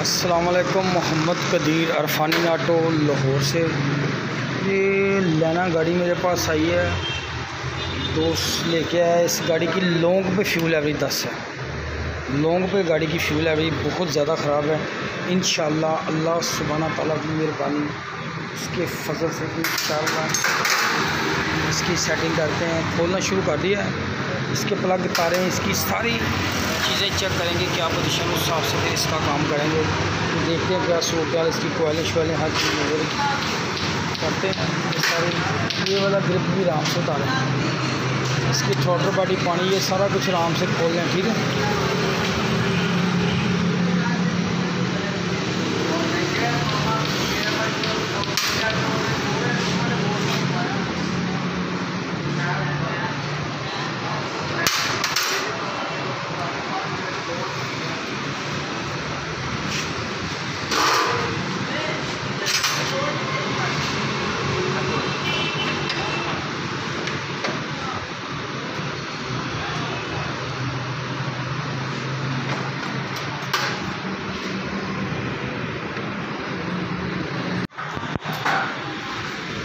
अस्सलाम वालेकुम। मोहम्मद कदीर अरफानी ऑटो लाहौर से। ये लेना गाड़ी मेरे पास आई है, दोस्त लेके आया। इस गाड़ी की लॉन्ग पे फ्यूल एवरेज 10 है। लॉन्ग पे गाड़ी की फ्यूल एवरेज बहुत ज़्यादा ख़राब है। इंशाल्लाह अल्लाह सुब्हाना ताला की मेहरबानी, उसके फजल से इंशाल्लाह इसकी सेटिंग करते हैं। खोलना शुरू कर दिया है, इसके प्लग तारें, इसकी सारी चीज़ें चेक करेंगे क्या पोजीशन, उस हिसाब से फिर इसका काम करेंगे। तो देखते हैं क्या सूट है, इसकी कोयलें शोयलें हर चीज़ वगैरह करते हैं। सारी ये वाला ग्रिप भी आराम से उतारें, इसकी थ्रॉटल बॉडी पानी, ये सारा कुछ आराम से खोल लें। ठीक है,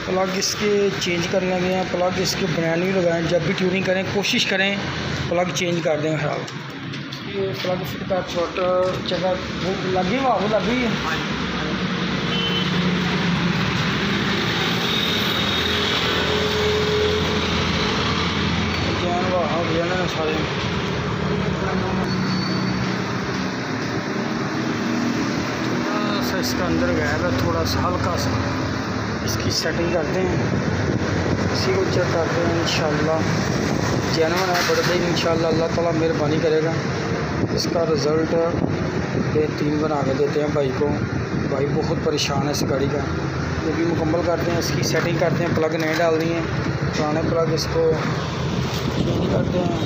प्लग इसके चेंज करने गए हैं। प्लग इसके ब्रांड न्यू लगाएं। जब भी ट्यूनिंग करें कोशिश करें प्लग चेंज कर दें ख़राब। ये प्लग फिट का छोटा जगह वो लगी, वहाँ वो लगी है। वहाँ गया ना सारे। थोड़ा सा इसका अंदर गया है, थोड़ा सा हल्का सा। इसकी सेटिंग करते हैं, इसी को चेक करते हैं। इंशाल्लाह जेन्युइन है, बड़े दिन इंशाल्लाह अल्लाह ताला मेहरबानी करेगा, इसका रिज़ल्ट बेहतरीन बना के देते हैं भाई को। भाई बहुत परेशान है इस गाड़ी का। ये भी मुकम्मल करते हैं, इसकी सेटिंग करते हैं। प्लग नए डाल दिए, पुराने प्लग इसको चेंज करते हैं।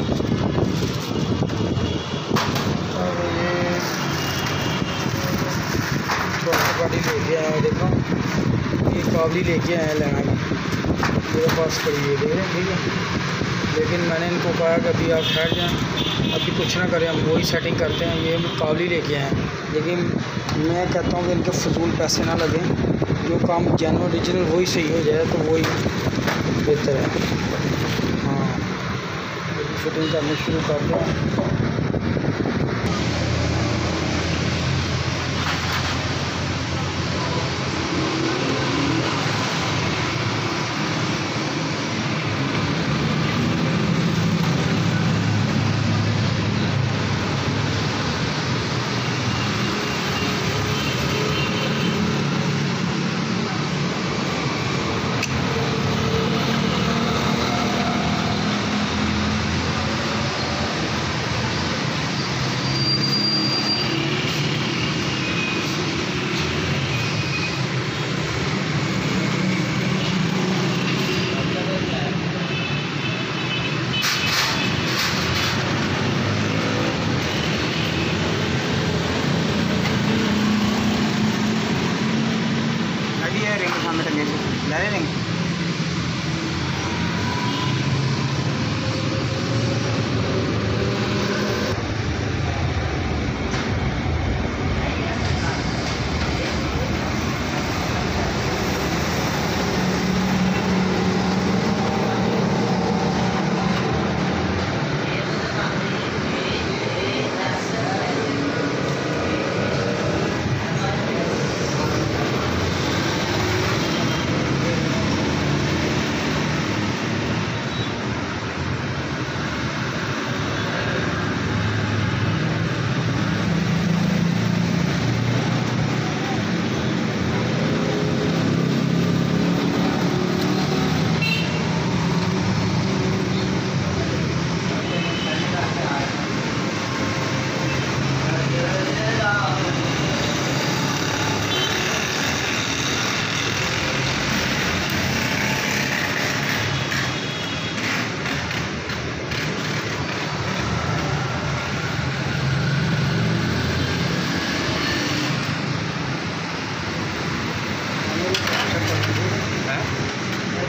और ये गाड़ी लेके आए, देखो ये काबली लेके आए लेना मेरे पास पड़ी है, देख रहे हैं। ठीक है, लेकिन मैंने इनको कहा कि अभी आप ठहर जाएँ, अभी कुछ ना करें, हम वही सेटिंग करते हैं। ये काबली लेके आए, लेकिन मैं कहता हूँ कि इनके फजूल पैसे ना लगें। जो काम जेन्युइन ओरिजिनल वही सही हो जाए तो वही बेहतर है। हाँ, फिटिंग करनी शुरू करते हैं।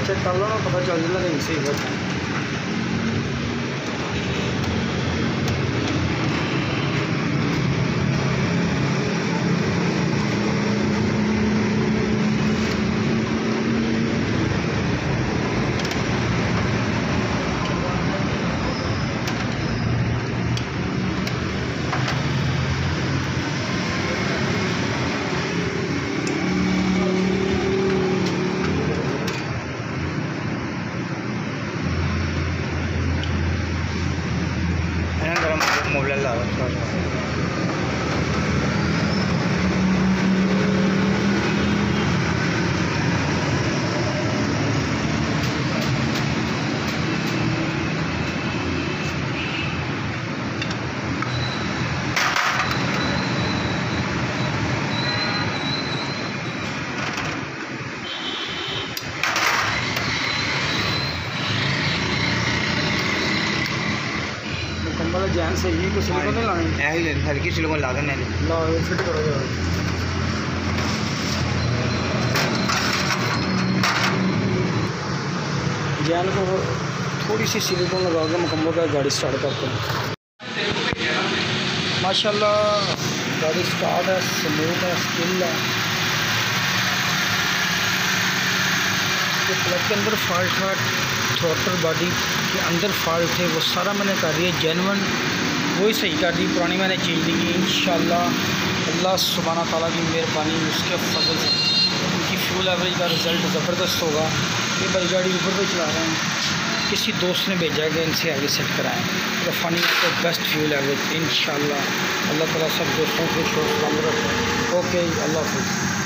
चेक कर लो ना, पता चल जाएगा सही होता है। सही है, कुछ सिलिकॉन नहीं लानी ऐ हल्की सिलिकॉन ला देना ला फिट करो यार। जैन को थोड़ी सी सिलिकॉन लगा के मुकम्मल का गाड़ी स्टार्ट करते हैं। माशाल्लाह गाड़ी स्टार्ट है, स्मूथ है, स्टिल है। जो प्लग के अंदर फॉल्ट था, थ्रोटल बॉडी के अंदर फॉल्ट थे, वो सारा मैंने कर दिया जेन्युइन, वही सही कर दी। पुरानी मैंने चेंज दी इंशाल्लाह। अल्लाह सुब्हाना ताला की मेहरबानी, उसके फजल से उनकी फ्यूल एवरेज का रिज़ल्ट ज़बरदस्त होगा। ये भाई गाड़ी ऊपर पे चला रहे हैं, किसी दोस्त ने भेजा कि इनसे आगे सेट कराएँ रफ़ानी तो बेस्ट फ्यूल एवरेज इंशाल्लाह। अल्लाह ताला सब दोस्तों को खुश और सलामत रखें। ओके, अल्लाह हाफ़िज़।